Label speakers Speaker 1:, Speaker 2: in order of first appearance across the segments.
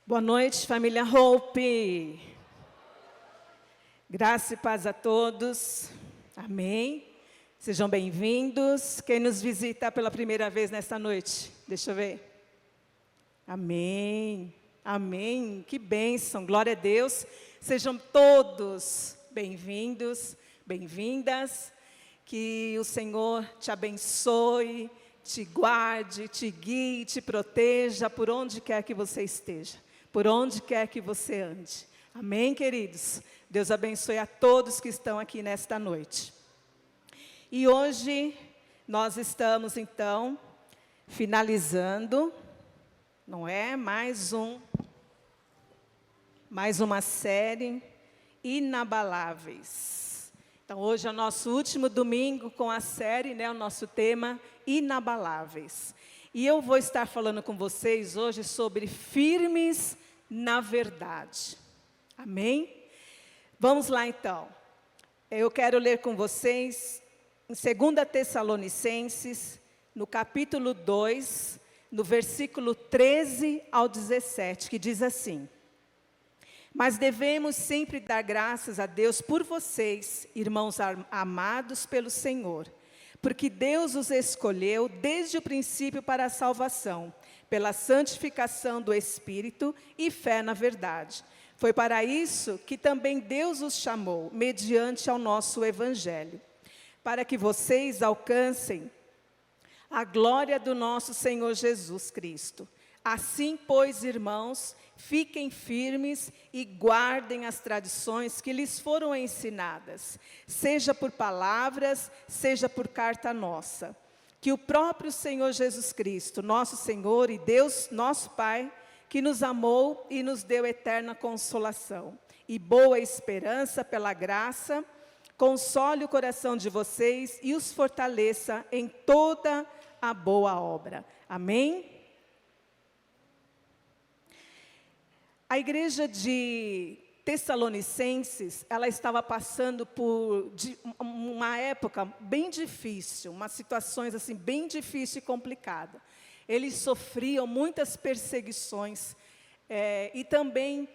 Speaker 1: Boa noite, família Hope. Graça e paz a todos. Amém. Sejam bem-vindos. Quem nos visita pela primeira vez nesta noite? Deixa eu ver. Amém. Amém. Que bênção. Glória a Deus. Sejam todos bem-vindos, bem-vindas. Que o Senhor te abençoe, te guarde, te guie, te proteja por onde quer que você esteja. Por onde quer que você ande. Amém, queridos? Deus abençoe a todos que estão aqui nesta noite. E hoje nós estamos, então, finalizando, não é? Mais uma série, Inabaláveis. Então, hoje é o nosso último domingo com a série, né? O nosso tema, Inabaláveis. E eu vou estar falando com vocês hoje sobre firmes na verdade. Amém? Vamos lá então. Eu quero ler com vocês em 2 Tessalonicenses, no capítulo 2, no versículo 13 ao 17, que diz assim: Mas devemos sempre dar graças a Deus por vocês, irmãos amados pelo Senhor, porque Deus os escolheu desde o princípio para a salvação, pela santificação do Espírito e fé na verdade. Foi para isso que também Deus os chamou, mediante ao nosso Evangelho, para que vocês alcancem a glória do nosso Senhor Jesus Cristo. Assim, pois, irmãos, fiquem firmes e guardem as tradições que lhes foram ensinadas, seja por palavras, seja por carta nossa. Que o próprio Senhor Jesus Cristo, nosso Senhor e Deus, nosso Pai, que nos amou e nos deu eterna consolação e boa esperança pela graça, console o coração de vocês e os fortaleça em toda a boa obra. Amém? A igreja de Tessalonicenses, ela estava passando por uma época bem difícil, umas situações assim bem difícil e complicada. Eles sofriam muitas perseguições e também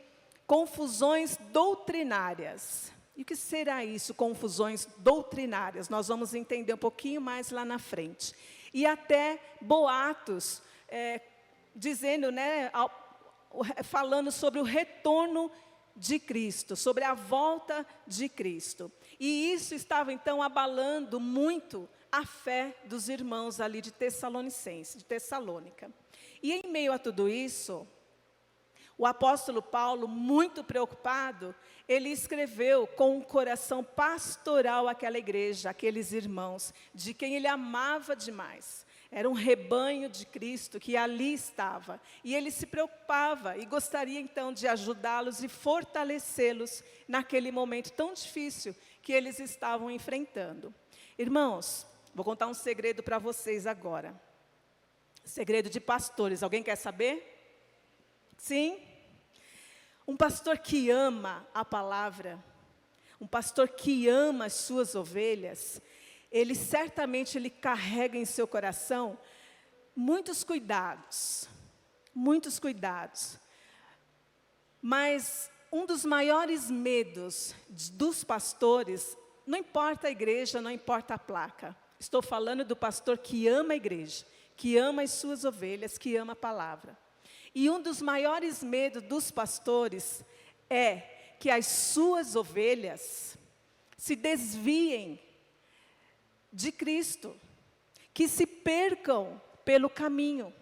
Speaker 1: confusões doutrinárias. E o que será isso, confusões doutrinárias? Nós vamos entender um pouquinho mais lá na frente. E até boatos, dizendo, né, falando sobre o retorno de Cristo, sobre a volta de Cristo. E isso estava, então, abalando muito a fé dos irmãos ali de Tessalonicense, de Tessalônica. E em meio a tudo isso, o apóstolo Paulo, muito preocupado, ele escreveu com um coração pastoral àquela igreja, aqueles irmãos, de quem ele amava demais. Era um rebanho de Cristo que ali estava. E ele se preocupava e gostaria então de ajudá-los e fortalecê-los naquele momento tão difícil que eles estavam enfrentando. Irmãos, vou contar um segredo para vocês agora. Segredo de pastores. Alguém quer saber? Sim? Um pastor que ama a palavra, um pastor que ama as suas ovelhas, ele certamente carrega em seu coração muitos cuidados. Mas um dos maiores medos dos pastores, não importa a igreja, não importa a placa. Estou falando do pastor que ama a igreja, que ama as suas ovelhas, que ama a palavra. E um dos maiores medos dos pastores é que as suas ovelhas se desviem de Cristo, que se percam pelo caminho.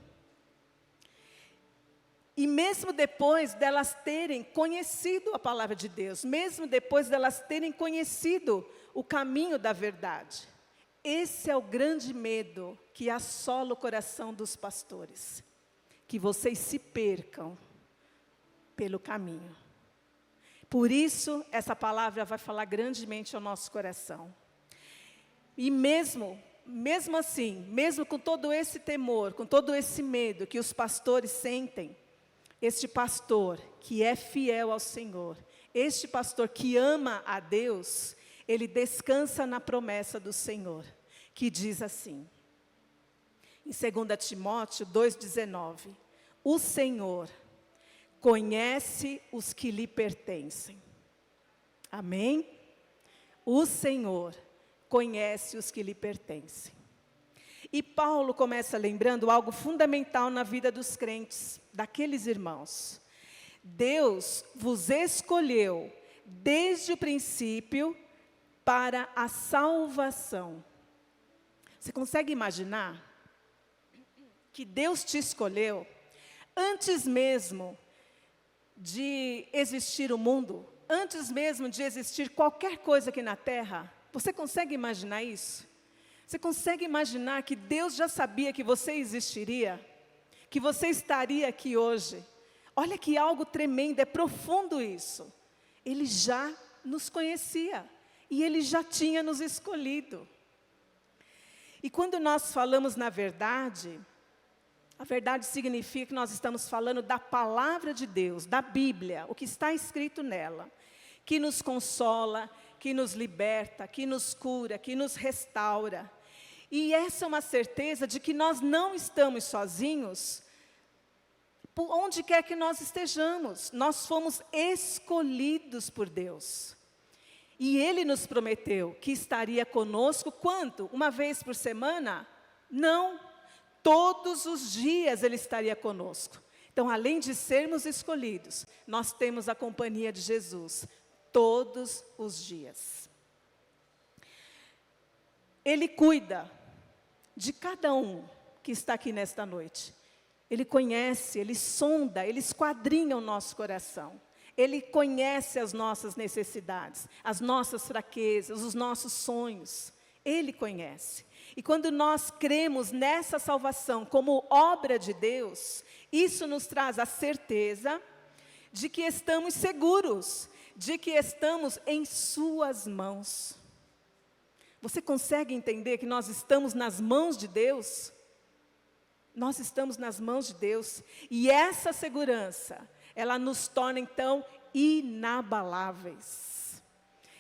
Speaker 1: E mesmo depois delas terem conhecido a palavra de Deus, mesmo depois delas terem conhecido o caminho da verdade, esse é o grande medo que assola o coração dos pastores, que vocês se percam pelo caminho. Por isso, essa palavra vai falar grandemente ao nosso coração. E mesmo assim, mesmo com todo esse temor, com todo esse medo que os pastores sentem, este pastor que é fiel ao Senhor, este pastor que ama a Deus, ele descansa na promessa do Senhor, que diz assim, em 2 Timóteo 2,19, o Senhor conhece os que lhe pertencem. Amém? O Senhor conhece os que lhe pertencem. E Paulo começa lembrando algo fundamental na vida dos crentes, daqueles irmãos. Deus vos escolheu desde o princípio para a salvação. Você consegue imaginar que Deus te escolheu antes mesmo de existir o mundo, antes mesmo de existir qualquer coisa aqui na terra? Você consegue imaginar isso? Você consegue imaginar que Deus já sabia que você existiria? Que você estaria aqui hoje? Olha que algo tremendo, é profundo isso. Ele já nos conhecia e Ele já tinha nos escolhido. E quando nós falamos na verdade, a verdade significa que nós estamos falando da palavra de Deus, da Bíblia, o que está escrito nela, que nos consola, que nos liberta, que nos cura, que nos restaura. E essa é uma certeza de que nós não estamos sozinhos, por onde quer que nós estejamos. Nós fomos escolhidos por Deus. E Ele nos prometeu que estaria conosco, quanto? Uma vez por semana? Não. Todos os dias Ele estaria conosco. Então, além de sermos escolhidos, nós temos a companhia de Jesus todos os dias. Ele cuida de cada um que está aqui nesta noite. Ele conhece, Ele sonda, Ele esquadrinha o nosso coração. Ele conhece as nossas necessidades, as nossas fraquezas, os nossos sonhos. Ele conhece. E quando nós cremos nessa salvação como obra de Deus, isso nos traz a certeza de que estamos seguros, de que estamos em suas mãos. Você consegue entender que nós estamos nas mãos de Deus? Nós estamos nas mãos de Deus. E essa segurança, ela nos torna então inabaláveis.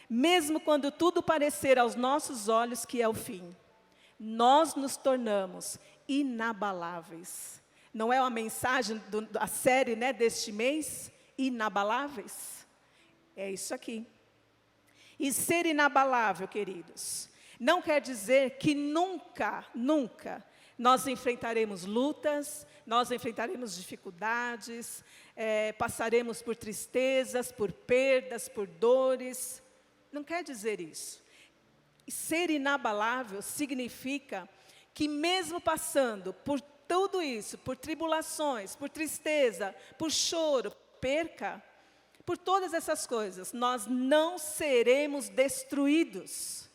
Speaker 1: Mesmo quando tudo parecer aos nossos olhos que é o fim, nós nos tornamos inabaláveis. Não é uma mensagem da série, né, deste mês? Inabaláveis? É isso aqui. E ser inabalável, queridos, não quer dizer que nunca nós enfrentaremos lutas, nós enfrentaremos dificuldades, passaremos por tristezas, por perdas, por dores. Não quer dizer isso. Ser inabalável significa que mesmo passando por tudo isso, por tribulações, por tristeza, por choro, perca, por todas essas coisas, nós não seremos destruídos.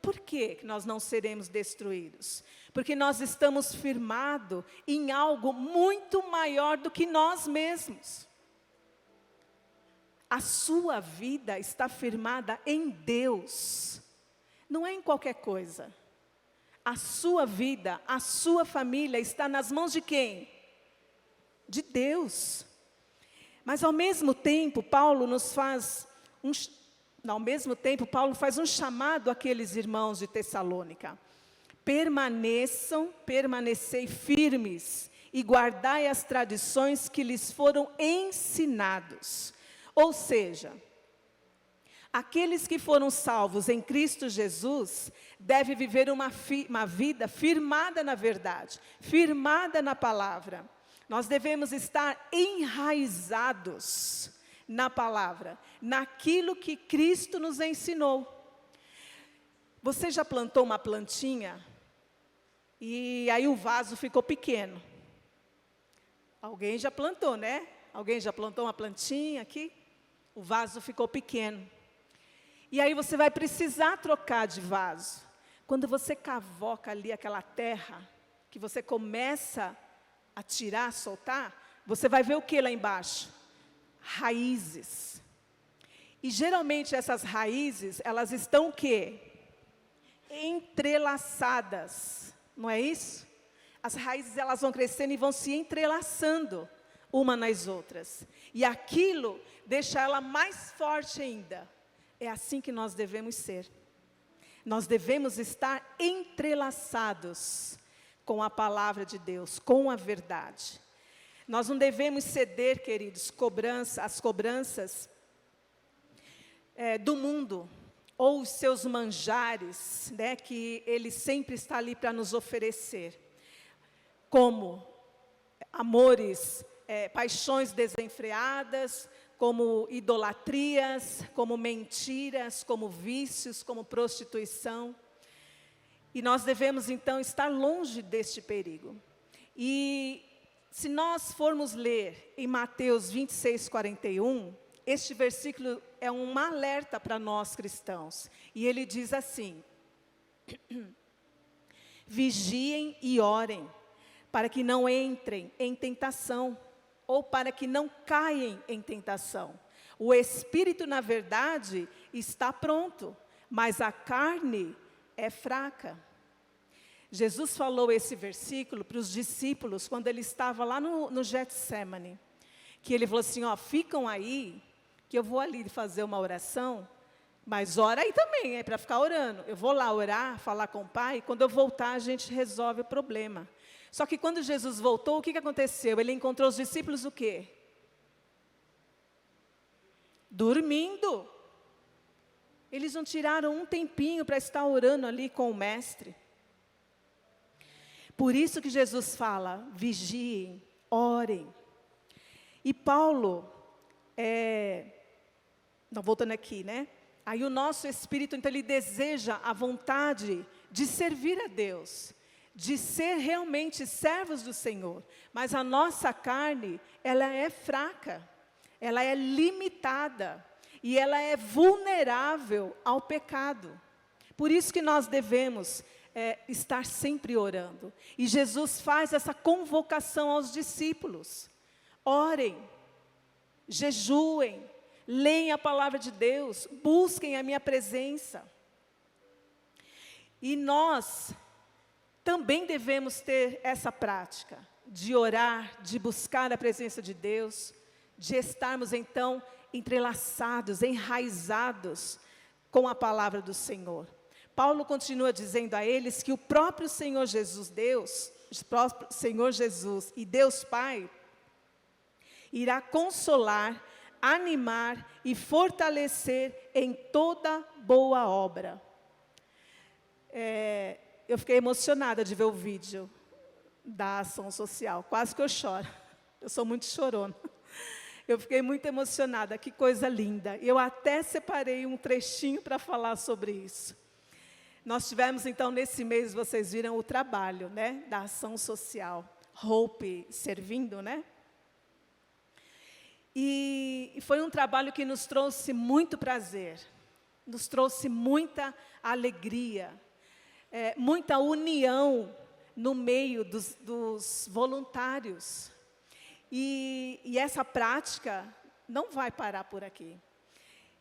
Speaker 1: Por que nós não seremos destruídos? Porque nós estamos firmados em algo muito maior do que nós mesmos. A sua vida está firmada em Deus, não é em qualquer coisa. A sua vida, a sua família está nas mãos de quem? De Deus. Mas ao mesmo tempo, Paulo faz um chamado àqueles irmãos de Tessalônica. Permanecei firmes e guardai as tradições que lhes foram ensinados. Ou seja, aqueles que foram salvos em Cristo Jesus devem viver uma vida firmada na verdade, firmada na palavra. Nós devemos estar enraizados na palavra, naquilo que Cristo nos ensinou. Você já plantou uma plantinha e aí o vaso ficou pequeno? Alguém já plantou, né? Alguém já plantou uma plantinha aqui? O vaso ficou pequeno. E aí você vai precisar trocar de vaso. Quando você cavoca ali aquela terra, que você começa a tirar, a soltar, você vai ver o que lá embaixo? Raízes. E geralmente essas raízes, elas estão o quê? Entrelaçadas. Não é isso? As raízes, elas vão crescendo e vão se entrelaçando uma nas outras. E aquilo deixa ela mais forte ainda. É assim que nós devemos ser. Nós devemos estar entrelaçados com a palavra de Deus, com a verdade. Nós não devemos ceder, queridos, às cobranças do mundo, ou os seus manjares, né, que ele sempre está ali para nos oferecer, como amores, paixões desenfreadas, como idolatrias, como mentiras, como vícios, como prostituição. E nós devemos, então, estar longe deste perigo. E se nós formos ler em Mateus 26, 41, este versículo é um alerta para nós cristãos. E ele diz assim: vigiem e orem, para que não entrem em tentação, ou para que não caiem em tentação. O espírito, na verdade, está pronto, mas a carne é fraca. Jesus falou esse versículo para os discípulos, quando ele estava lá no Getsemane, que ele falou assim, ó, ficam aí, que eu vou ali fazer uma oração, mas ora aí também, é para ficar orando. Eu vou lá orar, falar com o Pai, e quando eu voltar a gente resolve o problema. Só que quando Jesus voltou, o que aconteceu? Ele encontrou os discípulos o quê? Dormindo. Eles não tiraram um tempinho para estar orando ali com o Mestre. Por isso que Jesus fala, vigiem, orem. E Paulo, voltando aqui, né? Aí o nosso espírito, então, ele deseja a vontade de servir a Deus, de ser realmente servos do Senhor. Mas a nossa carne, ela é fraca, ela é limitada, e ela é vulnerável ao pecado. Por isso que nós devemos estar sempre orando. E Jesus faz essa convocação aos discípulos. Orem, jejuem, leem a palavra de Deus, busquem a minha presença. E nós também devemos ter essa prática de orar, de buscar a presença de Deus, de estarmos então entrelaçados, enraizados com a palavra do Senhor. Paulo continua dizendo a eles que o próprio Senhor Jesus, e Deus Pai, irá consolar, animar e fortalecer em toda boa obra. Eu fiquei emocionada de ver o vídeo da ação social, quase que eu choro. Eu sou muito chorona. Eu fiquei muito emocionada, que coisa linda. Eu até separei um trechinho para falar sobre isso. Nós tivemos, então, nesse mês, vocês viram o trabalho, né, da ação social, Hope servindo, né? E foi um trabalho que nos trouxe muito prazer, nos trouxe muita alegria, muita união no meio dos voluntários. E essa prática não vai parar por aqui.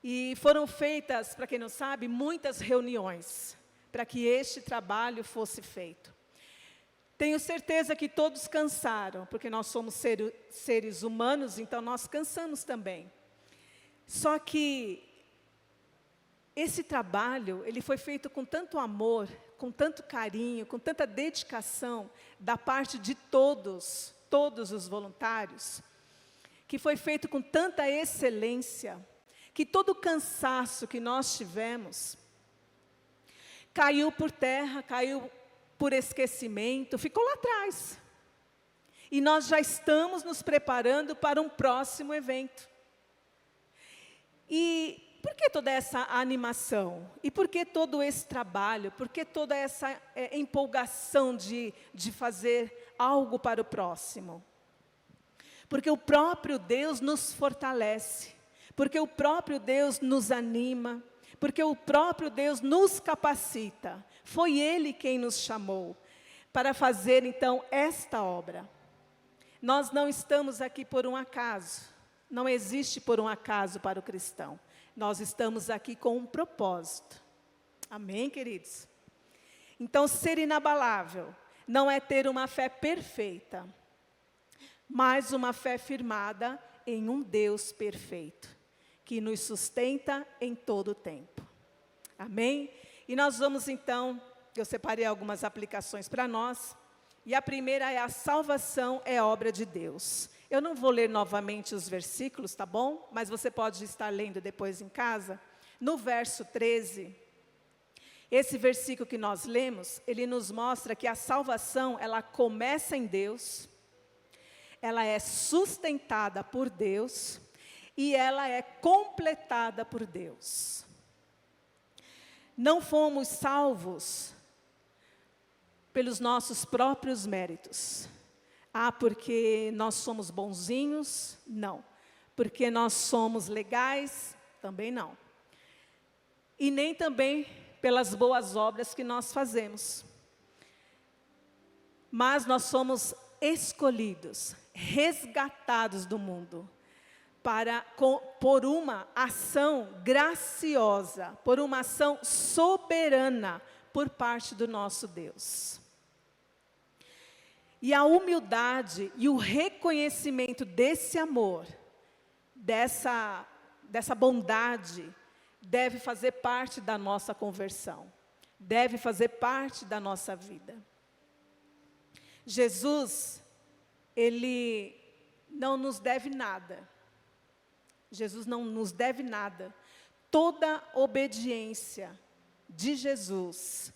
Speaker 1: E foram feitas, para quem não sabe, muitas reuniões para que este trabalho fosse feito. Tenho certeza que todos cansaram, porque nós somos seres humanos, então nós cansamos também. Só que esse trabalho, ele foi feito com tanto amor, com tanto carinho, com tanta dedicação da parte de todos os voluntários, que foi feito com tanta excelência, que todo o cansaço que nós tivemos caiu por terra, caiu por esquecimento, ficou lá atrás. E nós já estamos nos preparando para um próximo evento. E por que toda essa animação? E por que todo esse trabalho? Por que toda essa empolgação de fazer algo para o próximo? Porque o próprio Deus nos fortalece, porque o próprio Deus nos anima, porque o próprio Deus nos capacita. Foi Ele quem nos chamou para fazer, então, esta obra. Nós não estamos aqui por um acaso. Não existe por um acaso para o cristão. Nós estamos aqui com um propósito. Amém, queridos? Então, ser inabalável não é ter uma fé perfeita, mas uma fé firmada em um Deus perfeito, que nos sustenta em todo o tempo. Amém? E nós vamos então, eu separei algumas aplicações para nós, E a primeira é: a salvação é obra de Deus. Eu não vou ler novamente os versículos, tá bom? Mas você pode estar lendo depois em casa. No verso 13, esse versículo que nós lemos, ele nos mostra que a salvação, ela começa em Deus, ela é sustentada por Deus e ela é completada por Deus. Não fomos salvos pelos nossos próprios méritos. Porque nós somos bonzinhos? Não. Porque nós somos legais? Também não. E nem também pelas boas obras que nós fazemos. Mas nós somos escolhidos, resgatados do mundo, por uma ação graciosa, por uma ação soberana, por parte do nosso Deus. E a humildade e o reconhecimento desse amor, dessa bondade, deve fazer parte da nossa conversão, deve fazer parte da nossa vida. Jesus, Ele não nos deve nada. Jesus não nos deve nada. Toda obediência de Jesus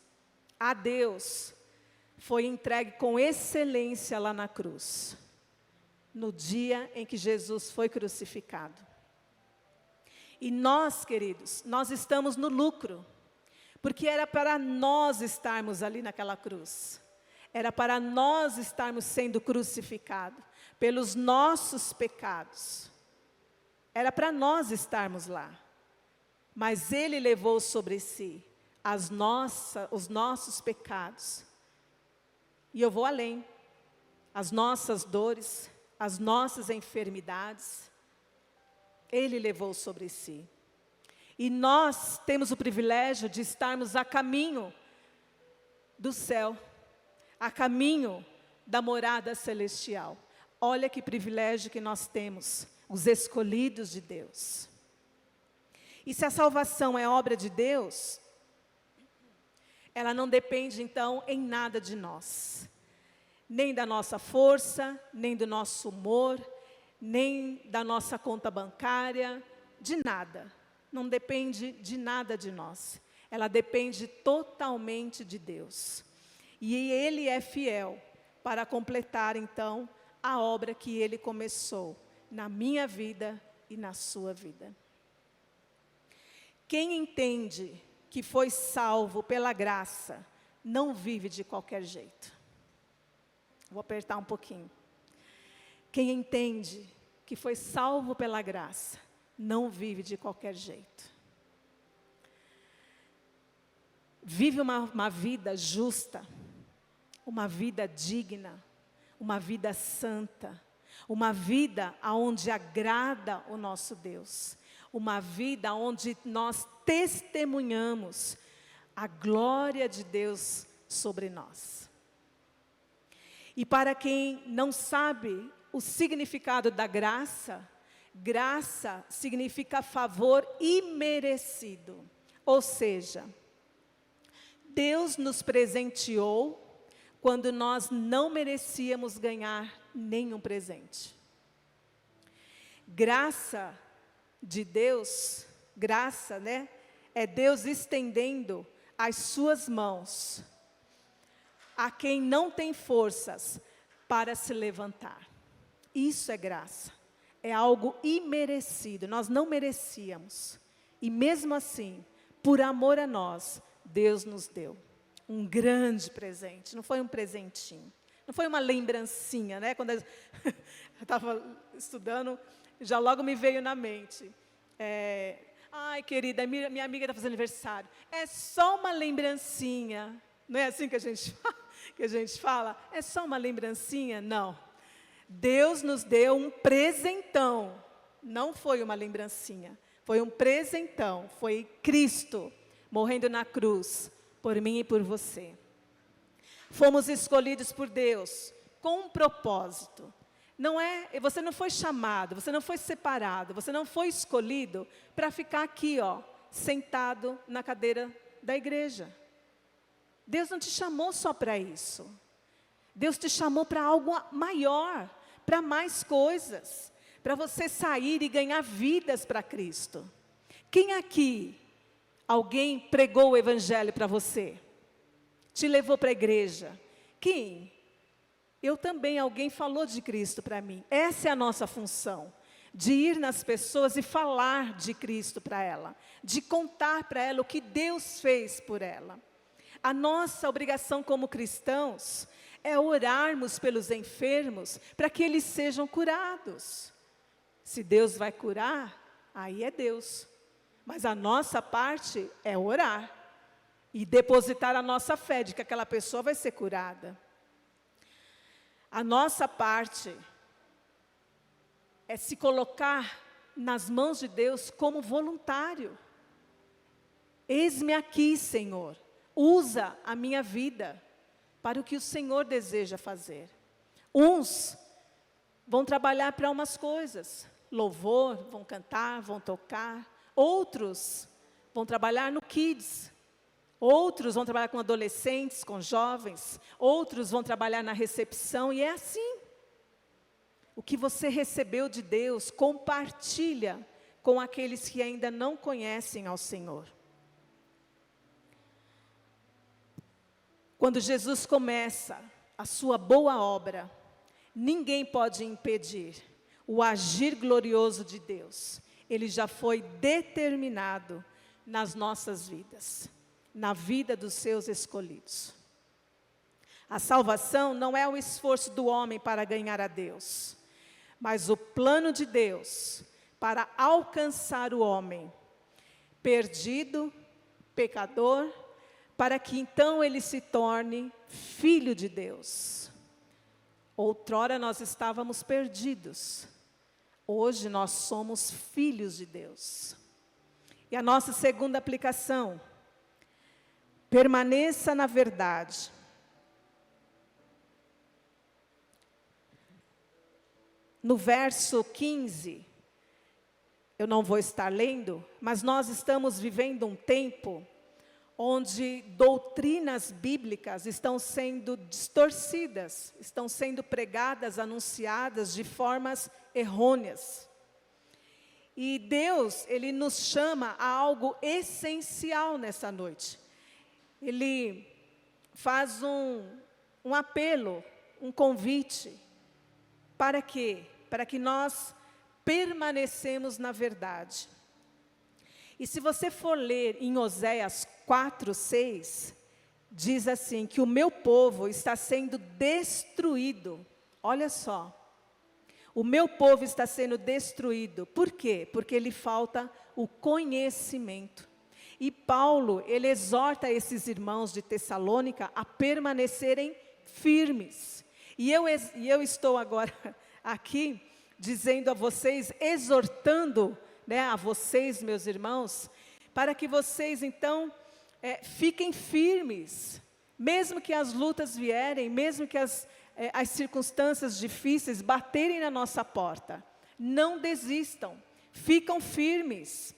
Speaker 1: a Deus foi entregue com excelência lá na cruz, no dia em que Jesus foi crucificado. E nós, queridos, nós estamos no lucro, porque era para nós estarmos ali naquela cruz, era para nós estarmos sendo crucificados pelos nossos pecados, era para nós estarmos lá, mas Ele levou sobre si os nossos pecados. E eu vou além, as nossas dores, as nossas enfermidades, Ele levou sobre si. E nós temos o privilégio de estarmos a caminho do céu, a caminho da morada celestial. Olha que privilégio que nós temos, os escolhidos de Deus. E se a salvação é obra de Deus, ela não depende, então, em nada de nós. Nem da nossa força, nem do nosso humor, nem da nossa conta bancária, de nada. Não depende de nada de nós. Ela depende totalmente de Deus. E Ele é fiel para completar, então, a obra que Ele começou na minha vida e na sua vida. Quem entende que foi salvo pela graça, não vive de qualquer jeito. Vou apertar um pouquinho. Quem entende que foi salvo pela graça, não vive de qualquer jeito. Vive uma vida justa, uma vida digna, uma vida santa, uma vida onde agrada o nosso Deus. Uma vida onde nós testemunhamos a glória de Deus sobre nós. E para quem não sabe o significado da graça, graça significa favor imerecido. Ou seja, Deus nos presenteou quando nós não merecíamos ganhar nenhum presente. Graça de Deus, graça, né? É Deus estendendo as suas mãos a quem não tem forças para se levantar. Isso é graça. É algo imerecido, nós não merecíamos. E mesmo assim, por amor a nós, Deus nos deu um grande presente. Não foi um presentinho, não foi uma lembrancinha, né? Quando eu estava estudando, já logo me veio na mente. Ai, querida, minha amiga está fazendo aniversário. É só uma lembrancinha. Não é assim que a gente fala? É só uma lembrancinha? Não. Deus nos deu um presentão. Não foi uma lembrancinha. Foi um presentão. Foi Cristo morrendo na cruz por mim e por você. Fomos escolhidos por Deus com um propósito. Você não foi chamado, você não foi separado, você não foi escolhido para ficar aqui, sentado na cadeira da igreja. Deus não te chamou só para isso. Deus te chamou para algo maior, para mais coisas, para você sair e ganhar vidas para Cristo. Quem aqui, alguém pregou o Evangelho para você? Te levou para a igreja? Quem? Eu também, alguém falou de Cristo para mim. Essa é a nossa função, de ir nas pessoas e falar de Cristo para ela, de contar para ela o que Deus fez por ela. A nossa obrigação como cristãos é orarmos pelos enfermos para que eles sejam curados. Se Deus vai curar, aí é Deus. Mas a nossa parte é orar e depositar a nossa fé de que aquela pessoa vai ser curada. A nossa parte é se colocar nas mãos de Deus como voluntário. Eis-me aqui, Senhor, usa a minha vida para o que o Senhor deseja fazer. Uns vão trabalhar para umas coisas, louvor, vão cantar, vão tocar. Outros vão trabalhar no Kids. Outros vão trabalhar com adolescentes, com jovens. Outros vão trabalhar na recepção, e é assim. O que você recebeu de Deus, compartilha com aqueles que ainda não conhecem ao Senhor. Quando Jesus começa a sua boa obra, ninguém pode impedir o agir glorioso de Deus. Ele já foi determinado nas nossas vidas, na vida dos seus escolhidos. A salvação não é o esforço do homem para ganhar a Deus, mas o plano de Deus para alcançar o homem perdido, pecador, para que então ele se torne filho de Deus. Outrora nós estávamos perdidos, hoje nós somos filhos de Deus. E a nossa segunda aplicação: permaneça na verdade. No verso 15, eu não vou estar lendo, mas nós estamos vivendo um tempo onde doutrinas bíblicas estão sendo distorcidas, estão sendo pregadas, anunciadas de formas errôneas. E Deus, Ele nos chama a algo essencial nessa noite. Ele faz um apelo, um convite. Para quê? Para que nós permanecemos na verdade. E se você for ler em Oséias 4:6, diz assim, que o meu povo está sendo destruído. Olha só, o meu povo está sendo destruído. Por quê? Porque lhe falta o conhecimento. E Paulo, ele exorta esses irmãos de Tessalônica a permanecerem firmes. E eu estou agora aqui dizendo a vocês, exortando, a vocês, meus irmãos, para que vocês então fiquem firmes, mesmo que as lutas vierem, mesmo que as circunstâncias difíceis baterem na nossa porta. Não desistam, ficam firmes.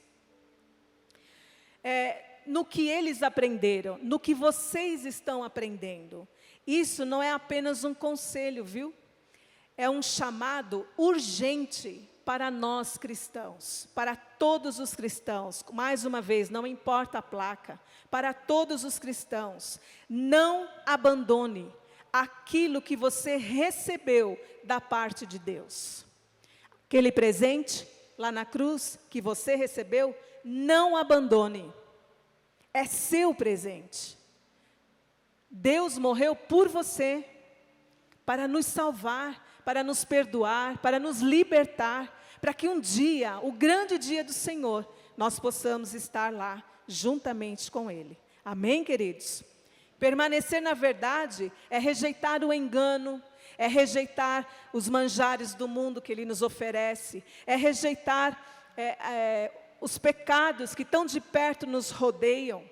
Speaker 1: No que eles aprenderam, no que vocês estão aprendendo. Isso não é apenas um conselho, viu? É um chamado urgente para nós cristãos, para todos os cristãos. Mais uma vez, não importa a placa, para todos os cristãos. Não abandone aquilo que você recebeu da parte de Deus. Aquele presente lá na cruz que você recebeu, não abandone. É seu presente. Deus morreu por você, para nos salvar, para nos perdoar, para nos libertar, para que um dia, o grande dia do Senhor, nós possamos estar lá, juntamente com Ele. Amém, queridos? Permanecer na verdade é rejeitar o engano, é rejeitar os manjares do mundo que Ele nos oferece, é rejeitar os pecados que tão de perto nos rodeiam,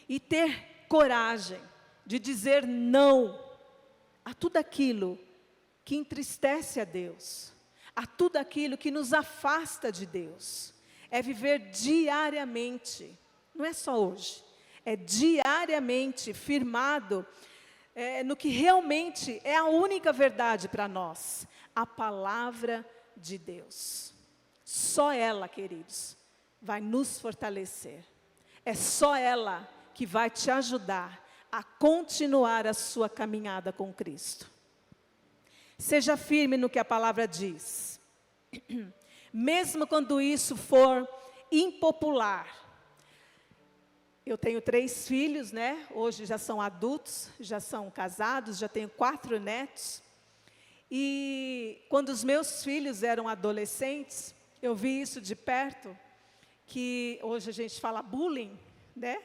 Speaker 1: e ter coragem de dizer não a tudo aquilo que entristece a Deus, a tudo aquilo que nos afasta de Deus. É viver diariamente, não é só hoje, é diariamente firmado no que realmente é a única verdade para nós, a palavra de Deus. Só ela, queridos, vai nos fortalecer. É só ela que vai te ajudar a continuar a sua caminhada com Cristo. Seja firme no que a palavra diz. Mesmo quando isso for impopular. Eu tenho 3 filhos, né? Hoje já são adultos, já são casados, já tenho 4 netos. E quando os meus filhos eram adolescentes, eu vi isso de perto, que hoje a gente fala bullying, né?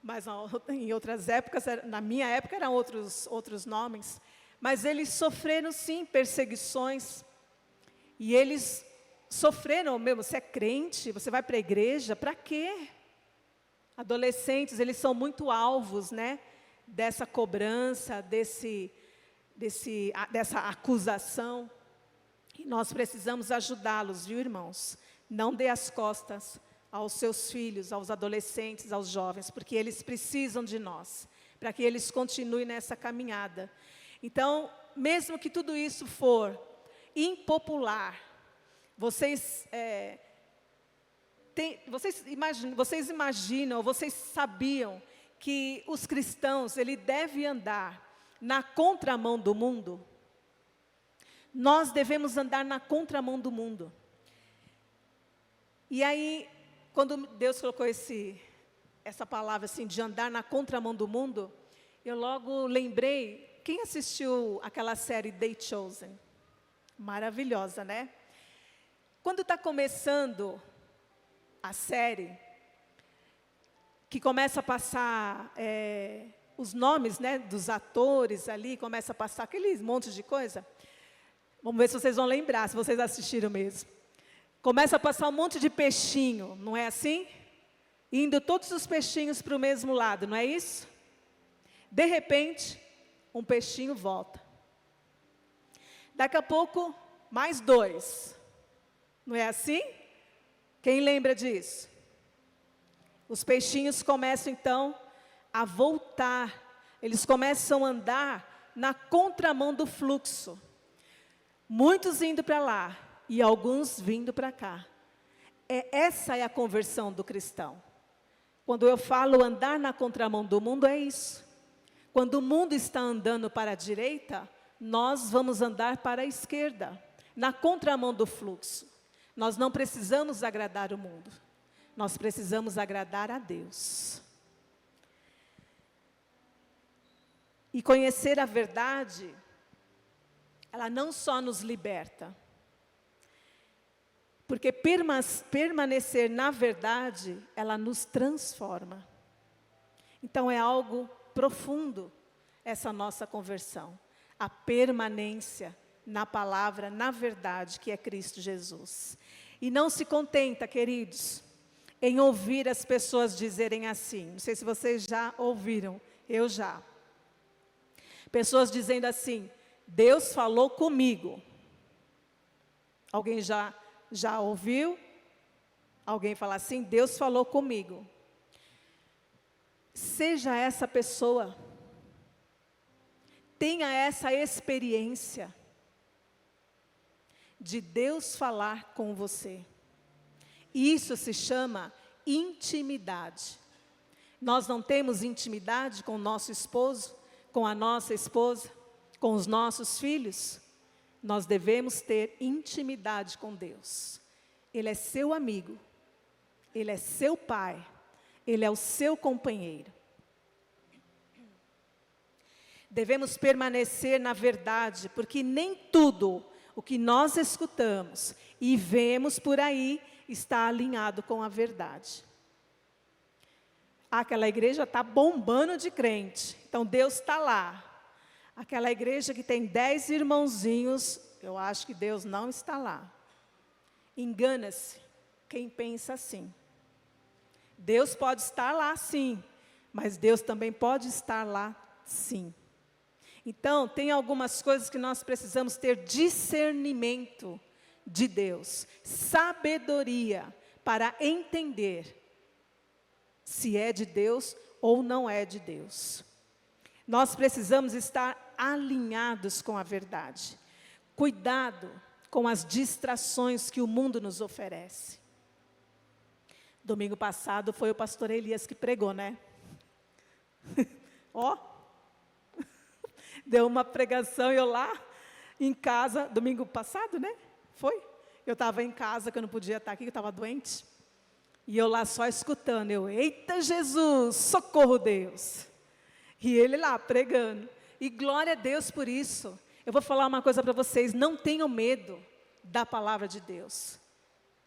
Speaker 1: Mas em outras épocas, na minha época eram outros nomes. Mas eles sofreram sim perseguições. E eles sofreram mesmo. Você é crente, você vai para a igreja, para quê? Adolescentes, eles são muito alvos, né? Dessa cobrança, dessa acusação. E nós precisamos ajudá-los, viu, irmãos? Não dê as costas aos seus filhos, aos adolescentes, aos jovens, porque eles precisam de nós, para que eles continuem nessa caminhada. Então, mesmo que tudo isso for impopular, vocês imaginam, vocês sabiam que os cristãos, ele deve andar na contramão do mundo? Nós devemos andar na contramão do mundo. E aí, quando Deus colocou essa palavra assim, de andar na contramão do mundo, eu logo lembrei, quem assistiu aquela série The Chosen? Maravilhosa, né? Quando está começando a série, que começa a passar os nomes, né, dos atores ali, começa a passar aquele monte de coisa. Vamos ver se vocês vão lembrar, se vocês assistiram mesmo. Começa a passar um monte de peixinho, não é assim? Indo todos os peixinhos para o mesmo lado, não é isso? De repente, um peixinho volta. Daqui a pouco, mais 2. Não é assim? Quem lembra disso? Os peixinhos começam então a voltar. Eles começam a andar na contramão do fluxo. Muitos indo para lá e alguns vindo para cá. Essa é a conversão do cristão. Quando eu falo andar na contramão do mundo, é isso. Quando o mundo está andando para a direita, nós vamos andar para a esquerda, na contramão do fluxo. Nós não precisamos agradar o mundo, nós precisamos agradar a Deus. E conhecer a verdade, ela não só nos liberta, porque permanecer na verdade, ela nos transforma. Então é algo profundo essa nossa conversão, a permanência na palavra, na verdade, que é Cristo Jesus. E não se contenta, queridos, em ouvir as pessoas dizerem assim, não sei se vocês já ouviram, eu já. Pessoas dizendo assim, Deus falou comigo. Alguém já ouviu? Alguém falar assim, Deus falou comigo. Seja essa pessoa, tenha essa experiência de Deus falar com você. Isso se chama intimidade. Nós não temos intimidade com o nosso esposo, com a nossa esposa, com os nossos filhos. Nós devemos ter intimidade com Deus. Ele é seu amigo, Ele é seu pai, Ele é o seu companheiro. Devemos permanecer na verdade, porque nem tudo o que nós escutamos e vemos por aí está alinhado com a verdade. Aquela igreja está bombando de crente, então Deus está lá. Aquela igreja que tem 10 irmãozinhos, eu acho que Deus não está lá. Engana-se quem pensa assim. Deus pode estar lá sim, mas Deus também pode estar lá sim. Então, tem algumas coisas que nós precisamos ter discernimento de Deus, sabedoria para entender se é de Deus ou não é de Deus. Nós precisamos estar alinhados com a verdade. Cuidado com as distrações que o mundo nos oferece. Domingo passado foi o pastor Elias que pregou, né? Ó, deu uma pregação e eu lá em casa, domingo passado, né? Foi? Eu estava em casa, que eu não podia estar aqui, que eu estava doente. E eu lá só escutando, eita Jesus, socorro Deus. E ele lá pregando. E glória a Deus por isso. Eu vou falar uma coisa para vocês, não tenham medo da palavra de Deus.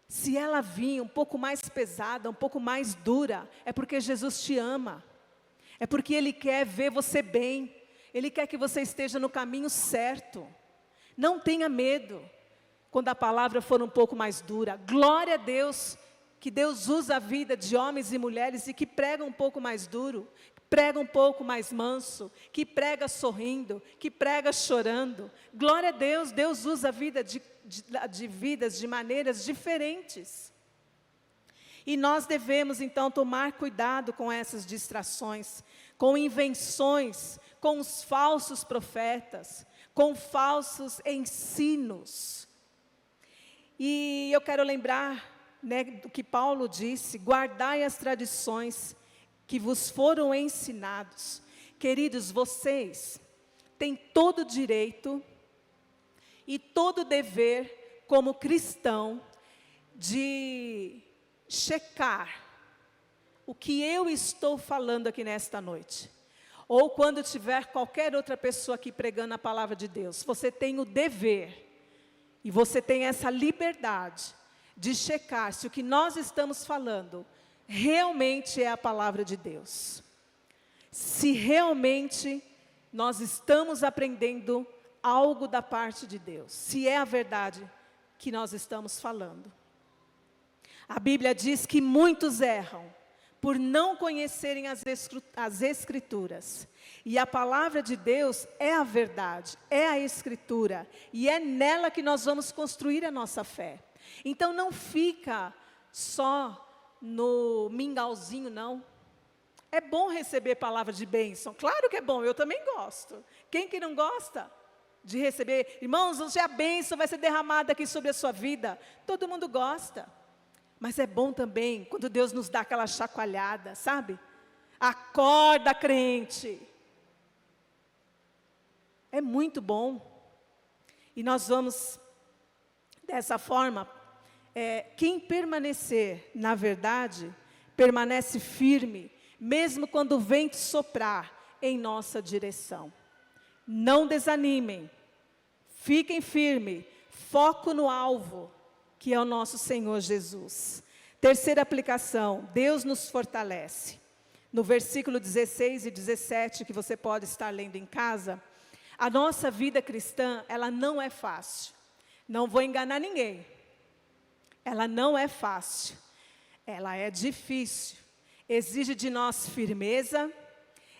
Speaker 1: Se ela vir um pouco mais pesada, um pouco mais dura, é porque Jesus te ama. É porque Ele quer ver você bem. Ele quer que você esteja no caminho certo. Não tenha medo quando a palavra for um pouco mais dura. Glória a Deus, que Deus usa a vida de homens e mulheres e que pregam um pouco mais duro, prega um pouco mais manso, que prega sorrindo, que prega chorando. Glória a Deus, Deus usa a vida de vidas de maneiras diferentes. E nós devemos então tomar cuidado com essas distrações, com invenções, com os falsos profetas, com falsos ensinos. E eu quero lembrar, né, do que Paulo disse: guardai as tradições que vos foram ensinados. Queridos, vocês têm todo o direito e todo o dever, como cristão, de checar o que eu estou falando aqui nesta noite. Ou quando tiver qualquer outra pessoa aqui pregando a palavra de Deus, você tem o dever, e você tem essa liberdade de checar se o que nós estamos falando realmente é a palavra de Deus. Se realmente nós estamos aprendendo algo da parte de Deus, se é a verdade que nós estamos falando. A Bíblia diz que muitos erram por não conhecerem as Escrituras. E a palavra de Deus é a verdade, é a Escritura, e é nela que nós vamos construir a nossa fé. Então não fica só no mingauzinho, não. É bom receber palavra de bênção, claro que é bom, eu também gosto. Quem que não gosta de receber? Irmãos, hoje a bênção vai ser derramada aqui sobre a sua vida. Todo mundo gosta. Mas é bom também quando Deus nos dá aquela chacoalhada, sabe? Acorda, crente. É muito bom. E nós vamos, dessa forma, quem permanecer na verdade, permanece firme, mesmo quando o vento soprar em nossa direção. Não desanimem, fiquem firmes, foco no alvo, que é o nosso Senhor Jesus. Terceira aplicação, Deus nos fortalece. No versículo 16 e 17, que você pode estar lendo em casa, a nossa vida cristã, ela não é fácil. Não vou enganar ninguém. Ela não é fácil. Ela é difícil. Exige de nós firmeza,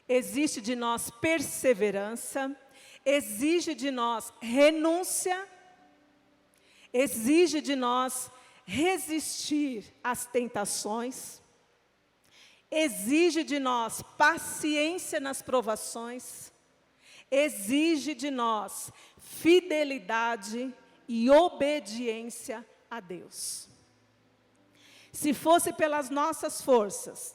Speaker 1: exige de nós perseverança, exige de nós renúncia, exige de nós resistir às tentações, exige de nós paciência nas provações, exige de nós fidelidade e obediência a Deus. Se fosse pelas nossas forças,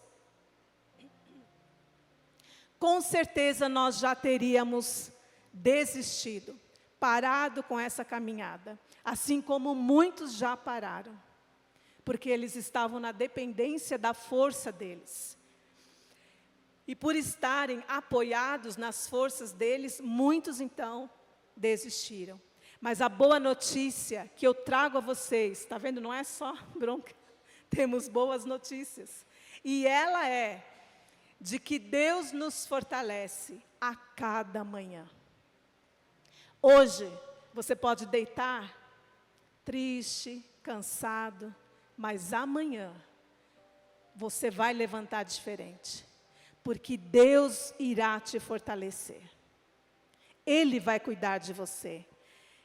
Speaker 1: com certeza nós já teríamos desistido, parado com essa caminhada. Assim como muitos já pararam, porque eles estavam na dependência da força deles. E por estarem apoiados nas forças deles, muitos então desistiram. Mas a boa notícia que eu trago a vocês, está vendo, não é só bronca, temos boas notícias. E ela é de que Deus nos fortalece a cada manhã. Hoje, você pode deitar triste, cansado, mas amanhã você vai levantar diferente, porque Deus irá te fortalecer. Ele vai cuidar de você.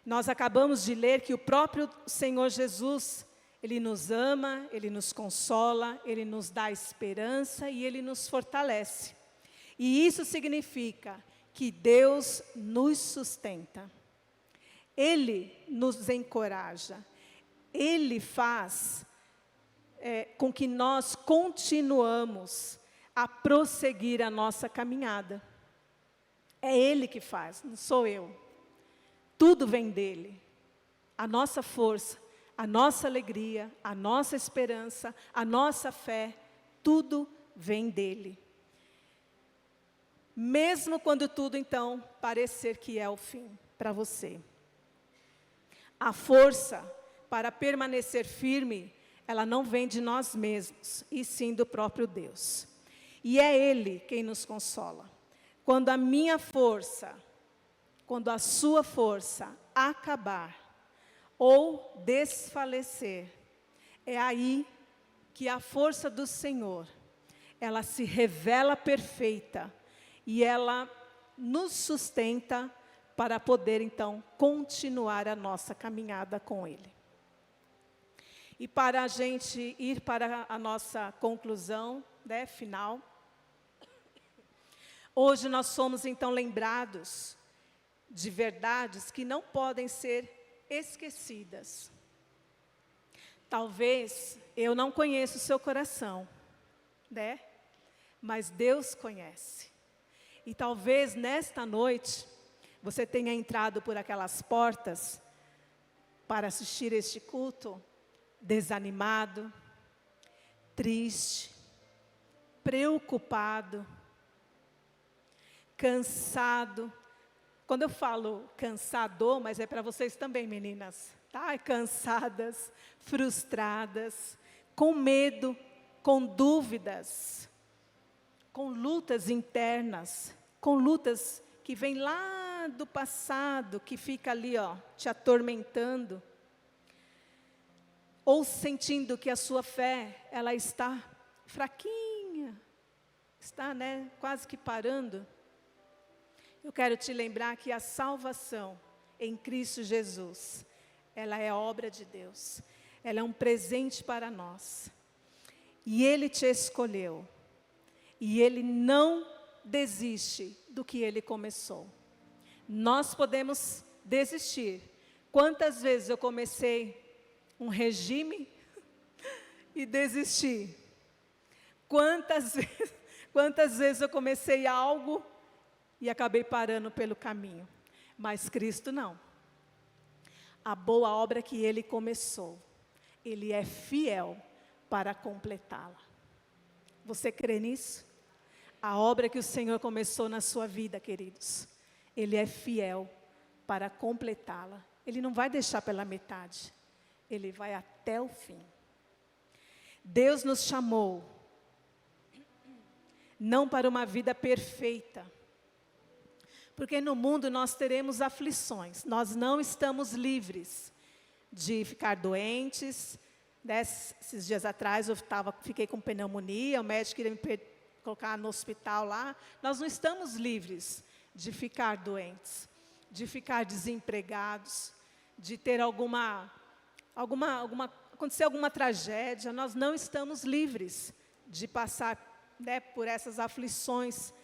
Speaker 1: Nós acabamos de ler que o próprio Senhor Jesus, Ele nos ama, Ele nos consola, Ele nos dá esperança e Ele nos fortalece. E isso significa que Deus nos sustenta. Ele nos encoraja. Ele faz com que nós continuamos a prosseguir a nossa caminhada. É Ele que faz, não sou eu. Tudo vem dEle. A nossa força, a nossa alegria, a nossa esperança, a nossa fé, tudo vem dEle. Mesmo quando tudo, então, parecer que é o fim para você. A força para permanecer firme, ela não vem de nós mesmos, e sim do próprio Deus. E é Ele quem nos consola. Quando a minha força, quando a sua força acabar ou desfalecer, é aí que a força do Senhor, ela se revela perfeita e ela nos sustenta para poder, então, continuar a nossa caminhada com Ele. E para a gente ir para a nossa conclusão, né, final, hoje nós somos, então, lembrados de verdades que não podem ser esquecidas. Talvez eu não conheça o seu coração, né? Mas Deus conhece. E talvez nesta noite você tenha entrado por aquelas portas para assistir este culto desanimado, triste, preocupado, cansado. Quando eu falo cansador, mas é para vocês também, meninas, tá? Cansadas, frustradas, com medo, com dúvidas, com lutas internas, com lutas que vêm lá do passado, que fica ali, ó, te atormentando, ou sentindo que a sua fé, ela está fraquinha, está, né, quase que parando. Eu quero te lembrar que a salvação em Cristo Jesus, ela é obra de Deus, ela é um presente para nós. E Ele te escolheu, e Ele não desiste do que Ele começou. Nós podemos desistir. Quantas vezes eu comecei um regime e desisti? Quantas vezes eu comecei algo e acabei parando pelo caminho? Mas Cristo não. A boa obra que Ele começou, Ele é fiel para completá-la. Você crê nisso? A obra que o Senhor começou na sua vida, queridos, Ele é fiel para completá-la. Ele não vai deixar pela metade. Ele vai até o fim. Deus nos chamou não para uma vida perfeita, porque no mundo nós teremos aflições. Nós não estamos livres de ficar doentes. Esses dias atrás eu fiquei com pneumonia, o médico queria me colocar no hospital lá. Nós não estamos livres de ficar doentes, de ficar desempregados, de ter acontecer alguma tragédia. Nós não estamos livres de passar, né, por essas aflições,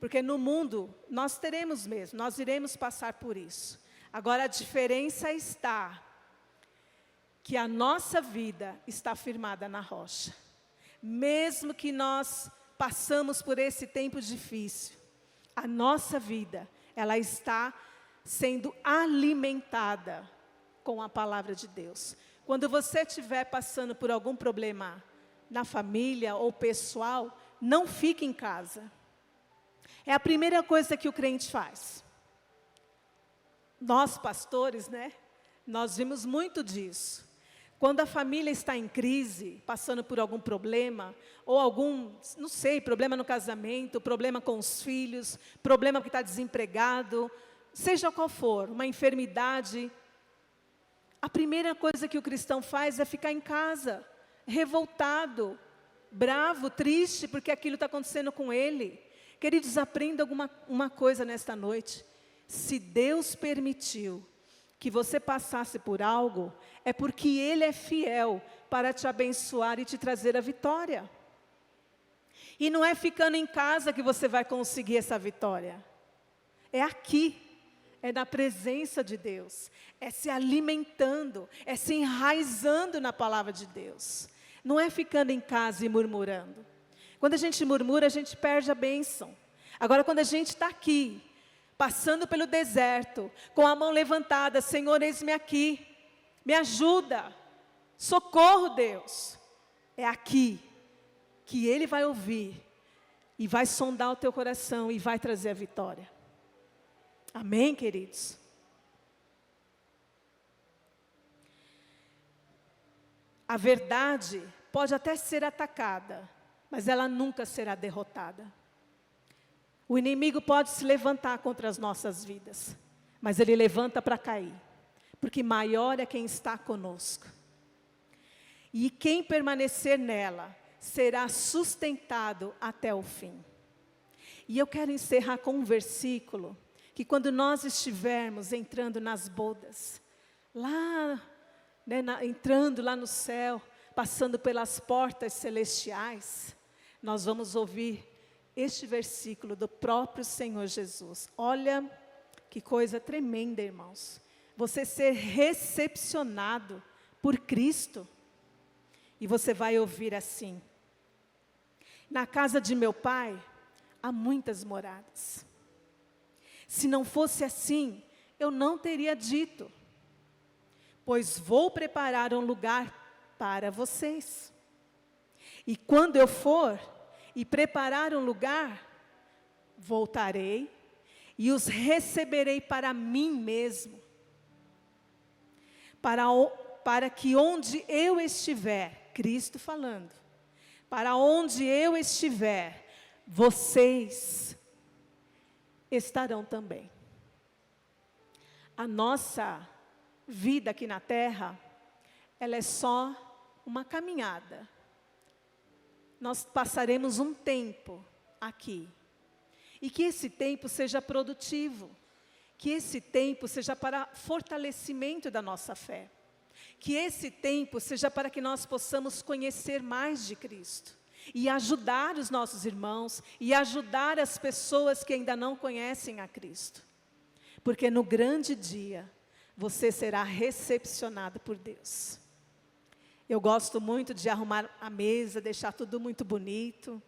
Speaker 1: porque no mundo nós teremos mesmo, nós iremos passar por isso. Agora a diferença está que a nossa vida está firmada na rocha. Mesmo que nós passamos por esse tempo difícil, a nossa vida, ela está sendo alimentada com a palavra de Deus. Quando você estiver passando por algum problema na família ou pessoal, não fique em casa. É a primeira coisa que o crente faz. Nós, pastores, né? Nós vimos muito disso. Quando a família está em crise, passando por algum problema, ou algum, não sei, problema no casamento, problema com os filhos, problema porque está desempregado, seja qual for, uma enfermidade, a primeira coisa que o cristão faz é ficar em casa, revoltado, bravo, triste, porque aquilo está acontecendo com ele. Queridos, aprenda uma coisa nesta noite. Se Deus permitiu que você passasse por algo, é porque Ele é fiel para te abençoar e te trazer a vitória. E não é ficando em casa que você vai conseguir essa vitória. é aqui, é na presença de Deus, é se alimentando, é se enraizando na palavra de Deus. Não é ficando em casa e murmurando. Quando a gente murmura, a gente perde a bênção. Agora, quando a gente está aqui, passando pelo deserto, com a mão levantada, Senhor, eis-me aqui, me ajuda, socorro, Deus. É aqui que Ele vai ouvir e vai sondar o teu coração e vai trazer a vitória. Amém, queridos? A verdade pode até ser atacada, mas ela nunca será derrotada. O inimigo pode se levantar contra as nossas vidas, mas ele levanta para cair, porque maior é quem está conosco. E quem permanecer nela será sustentado até o fim. E eu quero encerrar com um versículo, que quando nós estivermos entrando nas bodas, lá, né, entrando lá no céu, passando pelas portas celestiais, nós vamos ouvir este versículo do próprio Senhor Jesus. Olha que coisa tremenda, irmãos. Você ser recepcionado por Cristo. E você vai ouvir assim: na casa de meu Pai há muitas moradas. Se não fosse assim, eu não teria dito, pois vou preparar um lugar para vocês. E quando eu for e preparar um lugar, voltarei e os receberei para mim mesmo, para que onde eu estiver, Cristo falando, para onde eu estiver, vocês estarão também. A nossa vida aqui na terra, ela é só uma caminhada. Nós passaremos um tempo aqui. E que esse tempo seja produtivo. Que esse tempo seja para fortalecimento da nossa fé. Que esse tempo seja para que nós possamos conhecer mais de Cristo. E ajudar os nossos irmãos. E ajudar as pessoas que ainda não conhecem a Cristo. Porque no grande dia, você será recepcionado por Deus. Eu gosto muito de arrumar a mesa, deixar tudo muito bonito.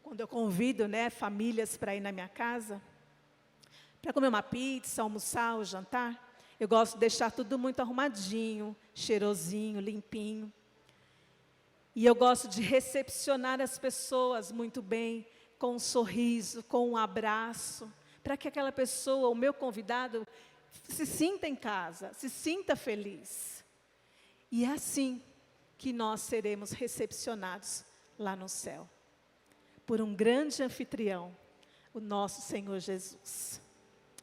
Speaker 1: Quando eu convido, né, famílias para ir na minha casa, para comer uma pizza, almoçar ou jantar, eu gosto de deixar tudo muito arrumadinho, cheirosinho, limpinho. E eu gosto de recepcionar as pessoas muito bem, com um sorriso, com um abraço, para que aquela pessoa, o meu convidado, se sinta em casa, se sinta feliz. E é assim que nós seremos recepcionados lá no céu, por um grande anfitrião, o nosso Senhor Jesus.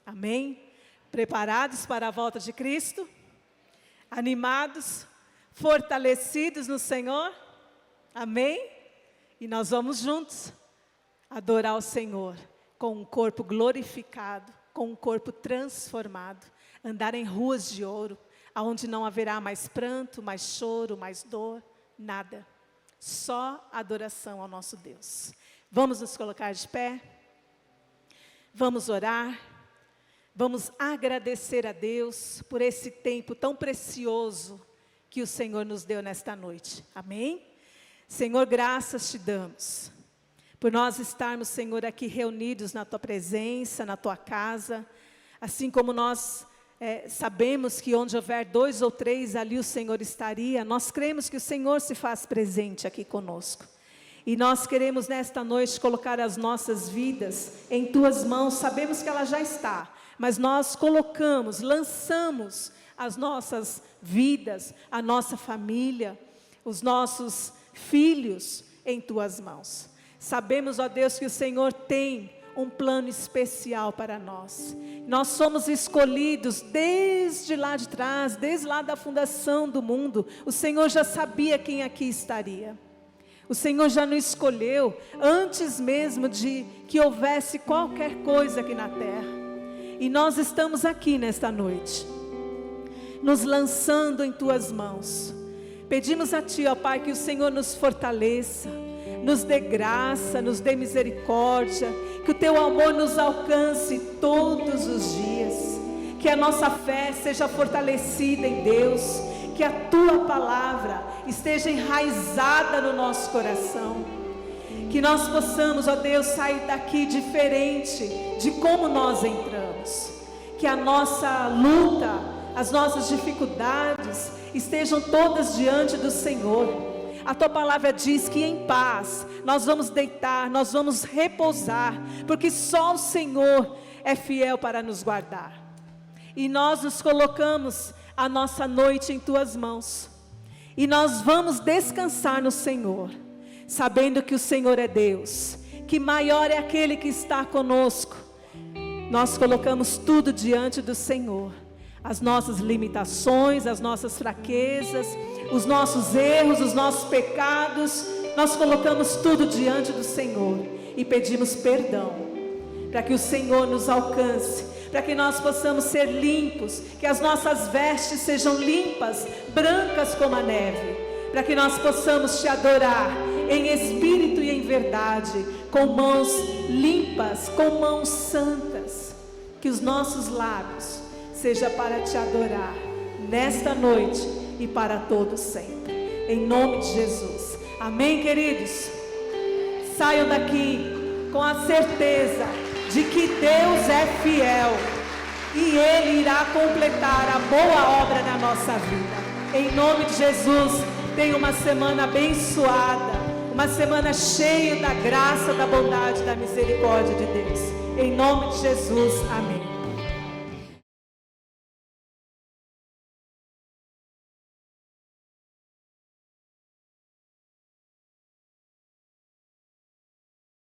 Speaker 1: Amém? Preparados para a volta de Cristo? Animados? Fortalecidos no Senhor? Amém? E nós vamos juntos adorar o Senhor com um corpo glorificado, com um corpo transformado, andar em ruas de ouro, aonde não haverá mais pranto, mais choro, mais dor, nada. Só adoração ao nosso Deus. Vamos nos colocar de pé. Vamos orar. Vamos agradecer a Deus por esse tempo tão precioso que o Senhor nos deu nesta noite. Amém? Senhor, graças te damos por nós estarmos, Senhor, aqui reunidos na Tua presença, na Tua casa, assim como nós sabemos que onde houver 2 ou 3, ali o Senhor estaria. Nós cremos que o Senhor se faz presente aqui conosco. E nós queremos nesta noite colocar as nossas vidas em Tuas mãos. Sabemos que ela já está, mas nós colocamos, lançamos as nossas vidas, a nossa família, os nossos filhos em Tuas mãos. Sabemos, ó Deus, que o Senhor tem um plano especial para nós. Nós somos escolhidos desde lá de trás, desde lá da fundação do mundo. O Senhor já sabia quem aqui estaria. O Senhor já nos escolheu antes mesmo de que houvesse qualquer coisa aqui na terra. E nós estamos aqui nesta noite, nos lançando em Tuas mãos. Pedimos a Ti, ó Pai, que o Senhor nos fortaleça, nos dê graça, nos dê misericórdia, que o Teu amor nos alcance todos os dias, que a nossa fé seja fortalecida em Deus, que a Tua palavra esteja enraizada no nosso coração, que nós possamos, ó Deus, sair daqui diferente de como nós entramos, que a nossa luta, as nossas dificuldades estejam todas diante do Senhor. A Tua palavra diz que em paz nós vamos deitar, nós vamos repousar, porque só o Senhor é fiel para nos guardar. E nós nos colocamos a nossa noite em Tuas mãos, e nós vamos descansar no Senhor, sabendo que o Senhor é Deus, que maior é aquele que está conosco. Nós colocamos tudo diante do Senhor, as nossas limitações, as nossas fraquezas, os nossos erros, os nossos pecados, nós colocamos tudo diante do Senhor e pedimos perdão, para que o Senhor nos alcance, para que nós possamos ser limpos, que as nossas vestes sejam limpas, brancas como a neve, para que nós possamos Te adorar em espírito e em verdade, com mãos limpas, com mãos santas, que os nossos lábios seja para Te adorar nesta noite e para todo sempre, em nome de Jesus, amém, queridos? Saiam daqui com a certeza de que Deus é fiel e Ele irá completar a boa obra na nossa vida, em nome de Jesus. Tenha uma semana abençoada, uma semana cheia da graça, da bondade, da misericórdia de Deus, em nome de Jesus, amém.